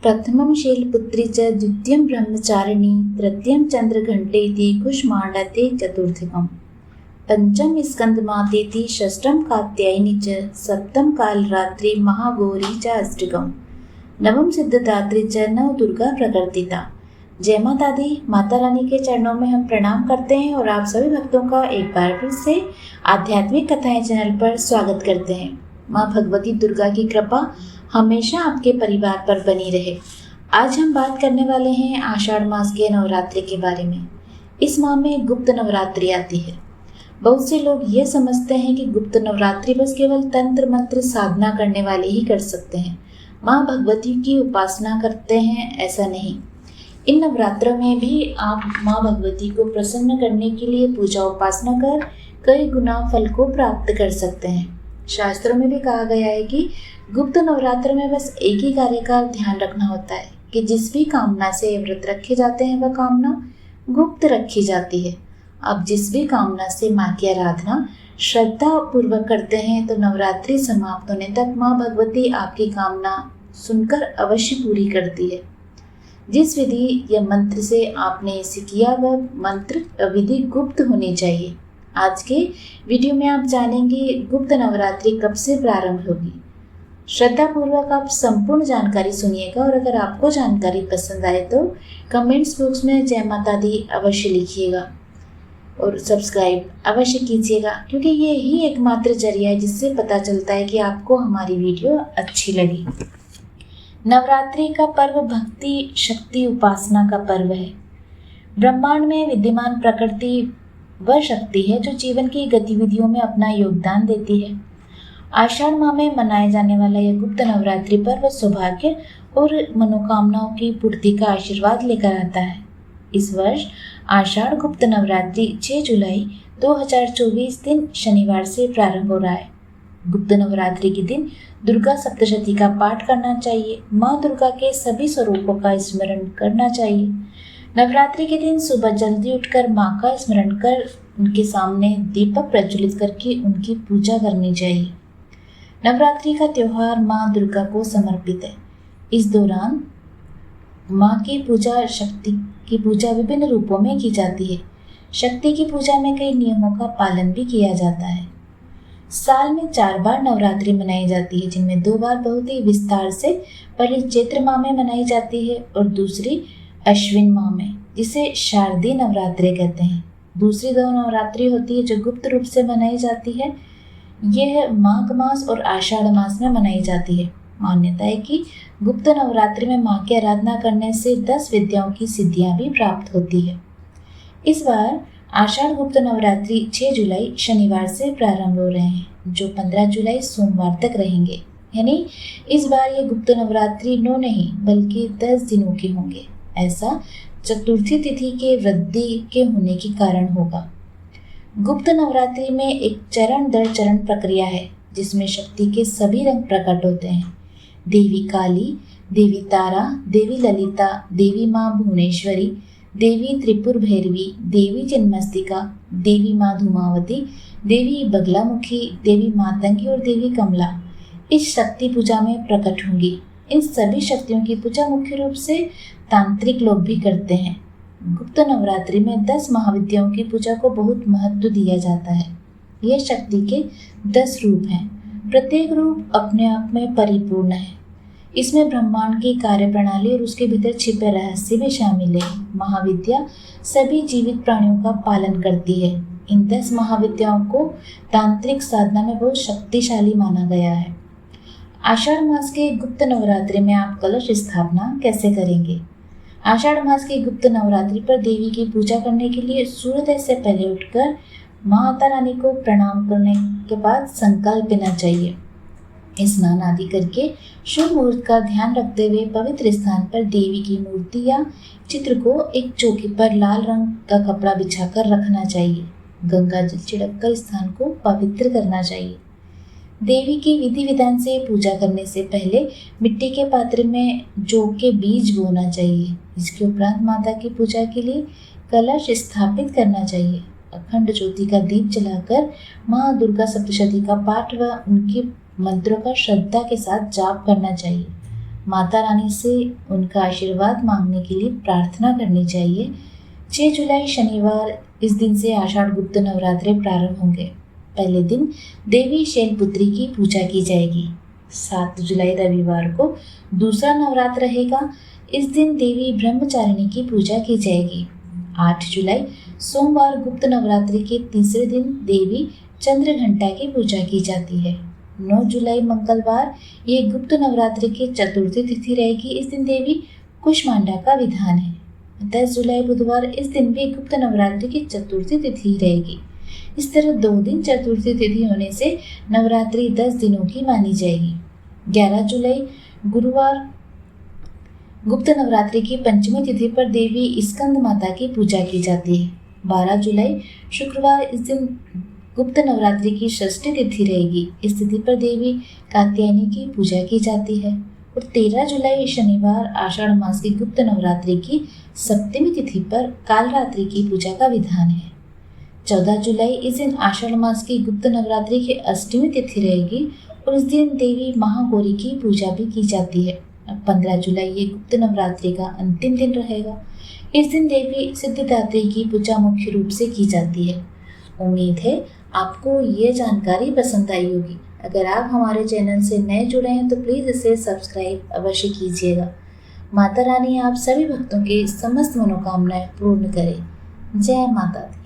प्रथमं शैलपुत्री च द्वितीयं ब्रह्मचारिणी तृतीयं चन्द्रघण्टेति कुष्माण्डते चतुर्थकम् पंचम स्कंदमातेति षष्ठम कात्यायनी च सप्तम कालरात्रि महागौरी च अष्टकम् नवम सिद्धदात्री च नव दुर्गा प्रकृतिता। जय माता दी। माता रानी के चरणों में हम प्रणाम करते हैं और आप सभी भक्तों का एक बार फिर से आध्यात्मिक कथाएं चैनल पर स्वागत करते हैं। माँ भगवती दुर्गा की कृपा हमेशा आपके परिवार पर बनी रहे। आज हम बात करने वाले हैं आषाढ़ मास के नवरात्रि के बारे में। इस माह में गुप्त नवरात्रि आती है। बहुत से लोग ये समझते हैं कि गुप्त नवरात्रि बस केवल तंत्र मंत्र साधना करने वाले ही कर सकते हैं, माँ भगवती की उपासना करते हैं। ऐसा नहीं। इन नवरात्रों में भी आप माँ भगवती को प्रसन्न करने के लिए पूजा उपासना कर कई गुना फल को प्राप्त कर सकते हैं। शास्त्रों में भी कहा गया है कि गुप्त नवरात्र में बस एक ही कार्य का ध्यान रखना होता है कि जिस भी कामना से व्रत रखे जाते हैं वह कामना गुप्त रखी जाती है। आप जिस भी कामना से माँ की आराधना श्रद्धा पूर्वक करते हैं तो नवरात्रि समाप्त होने तक माँ भगवती आपकी कामना सुनकर अवश्य पूरी करती है। जिस विधि या मंत्र से आपने इसे किया वह मंत्र विधि गुप्त होनी चाहिए। आज के वीडियो में आप जानेंगे गुप्त नवरात्रि कब से प्रारंभ होगी। श्रद्धा पूर्वक आप संपूर्ण जानकारी सुनिएगा और अगर आपको जानकारी पसंद आए तो कमेंट्स बॉक्स में जय माता दी अवश्य लिखिएगा और सब्सक्राइब अवश्य कीजिएगा, क्योंकि ये ही एकमात्र जरिया है जिससे पता चलता है कि आपको हमारी वीडियो अच्छी लगी। नवरात्रि का पर्व भक्ति शक्ति उपासना का पर्व है। ब्रह्मांड में विद्यमान प्रकृति वह शक्ति है जो जीवन की गतिविधियों में अपना योगदान देती है। आषाढ़ माह में मनाए जाने वाला यह गुप्त नवरात्रि पर्व सौभाग्य और मनोकामनाओं की पूर्ति का आशीर्वाद लेकर आता है। इस वर्ष आषाढ़ गुप्त नवरात्रि 6 जुलाई 2024 दिन शनिवार से प्रारंभ हो रहा है। गुप्त नवरात्रि के दिन दुर्गा सप्तशती का पाठ करना चाहिए। माँ दुर्गा के सभी स्वरूपों का स्मरण करना चाहिए। नवरात्रि के दिन सुबह जल्दी उठकर माँ का स्मरण कर उनके सामने दीपक प्रज्वलित करके उनकी पूजा करनी चाहिए। नवरात्रि का त्योहार माँ दुर्गा को समर्पित है। इस दौरान माँ की पूजा शक्ति की पूजा विभिन्न रूपों में की जाती है। शक्ति की पूजा में कई नियमों का पालन भी किया जाता है। साल में 4 बार नवरात्रि मनाई जाती है, जिनमें 2 बार बहुत ही विस्तार से पहली चैत्र माह में मनाई जाती है और दूसरी अश्विन माह में, जिसे शारदीय नवरात्रि कहते हैं। दूसरी 2 नवरात्रि होती है जो गुप्त रूप से मनाई जाती है। यह माघ मास और आषाढ़ मास में मनाई जाती है। मान्यता है कि गुप्त नवरात्रि में माँ की आराधना करने से 10 विद्याओं की सिद्धियां भी प्राप्त होती है। इस बार आषाढ़ गुप्त नवरात्रि 6 जुलाई शनिवार से प्रारंभ हो रहे हैं, जो 15 जुलाई सोमवार तक रहेंगे। यानी इस बार ये गुप्त नवरात्रि 9 नहीं बल्कि 10 दिनों के होंगे। ऐसा चतुर्थी तिथि के वृद्धि के होने के कारण होगा। गुप्त नवरात्रि में एक चरण दर चरण प्रक्रिया है जिसमें शक्ति के सभी रंग प्रकट होते हैं। देवी काली, देवी तारा, देवी ललिता, देवी माँ भुवनेश्वरी, देवी त्रिपुर भैरवी, देवी चिन्मस्तिका, देवी माँ धूमावती, देवी बगलामुखी, देवी मातंगी और देवी कमला इस शक्ति पूजा में प्रकट होंगी। इन सभी शक्तियों की पूजा मुख्य रूप से तांत्रिक लोग भी करते हैं। गुप्त नवरात्रि में 10 महाविद्याओं की पूजा को बहुत महत्व दिया जाता है। यह शक्ति के 10 रूप हैं। प्रत्येक रूप अपने आप में परिपूर्ण है। इसमें ब्रह्मांड की कार्य प्रणाली और उसके भीतर छिपे रहस्य भी शामिल है। महाविद्या सभी जीवित प्राणियों का पालन करती है। इन 10 महाविद्याओं को तांत्रिक साधना में बहुत शक्तिशाली माना गया है। आषाढ़ मास के गुप्त नवरात्रि में आप कलश स्थापना कैसे करेंगे। आषाढ़ मास की गुप्त नवरात्रि पर देवी की पूजा करने के लिए सूर्योदय से पहले उठकर माता रानी को प्रणाम करने के बाद संकल्प लेना चाहिए। स्नान आदि करके शुभ मुहूर्त का ध्यान रखते हुए पवित्र स्थान पर देवी की मूर्ति या चित्र को एक चौकी पर लाल रंग का कपड़ा बिछाकर रखना चाहिए। गंगा जल छिड़ककर स्थान को पवित्र करना चाहिए। देवी की विधि विधान से पूजा करने से पहले मिट्टी के पात्र में जौ के बीज बोना चाहिए। इसके उपरांत माता की पूजा के लिए कलश स्थापित करना चाहिए। अखंड ज्योति का दीप जलाकर माँ दुर्गा सप्तशती का पाठ व उनके मंत्रों का श्रद्धा के साथ जाप करना चाहिए। माता रानी से उनका आशीर्वाद मांगने के लिए प्रार्थना करनी चाहिए। 6 जुलाई शनिवार, इस दिन से आषाढ़ गुप्त नवरात्रे प्रारंभ होंगे। पहले दिन देवी शैलपुत्री की पूजा की जाएगी। 7 जुलाई रविवार को दूसरा नवरात्र रहेगा। इस दिन देवी ब्रह्मचारिणी की पूजा की जाएगी। 8 जुलाई सोमवार गुप्त नवरात्रि के तीसरे दिन देवी चंद्रघंटा की पूजा की जाती है। 9 जुलाई मंगलवार ये गुप्त नवरात्रि की चतुर्थी तिथि रहेगी। इस दिन देवी कुष्मांडा का विधान है। 10 जुलाई बुधवार, इस दिन भी गुप्त नवरात्रि की चतुर्थी तिथि रहेगी। इस तरह 2 दिन चतुर्थी तिथि होने से नवरात्रि 10 दिनों की मानी जाएगी। 11 जुलाई गुरुवार गुप्त नवरात्रि की पंचमी तिथि पर देवी स्कंद माता की पूजा की जाती है। 12 जुलाई शुक्रवार, इस दिन गुप्त नवरात्रि की षष्ठी तिथि रहेगी। इस तिथि पर देवी कात्यायनी की पूजा की जाती है। और 13 जुलाई शनिवार आषाढ़ मास की गुप्त नवरात्रि की सप्तमी तिथि पर कालरात्रि की पूजा का विधान है। 14 जुलाई, इस दिन आषाढ़ मास की गुप्त नवरात्रि की अष्टमी तिथि रहेगी और इस दिन देवी महागौरी की पूजा भी की जाती है। 15 जुलाई ये गुप्त नवरात्रि का अंतिम दिन रहेगा। इस दिन देवी सिद्धिदात्री की पूजा मुख्य रूप से की जाती है। उम्मीद है आपको ये जानकारी पसंद आई होगी। अगर आप हमारे चैनल से नए जुड़े हैं तो प्लीज़ इसे सब्सक्राइब अवश्य कीजिएगा। माता रानी आप सभी भक्तों की समस्त मनोकामनाएं पूर्ण करें। जय माता दी।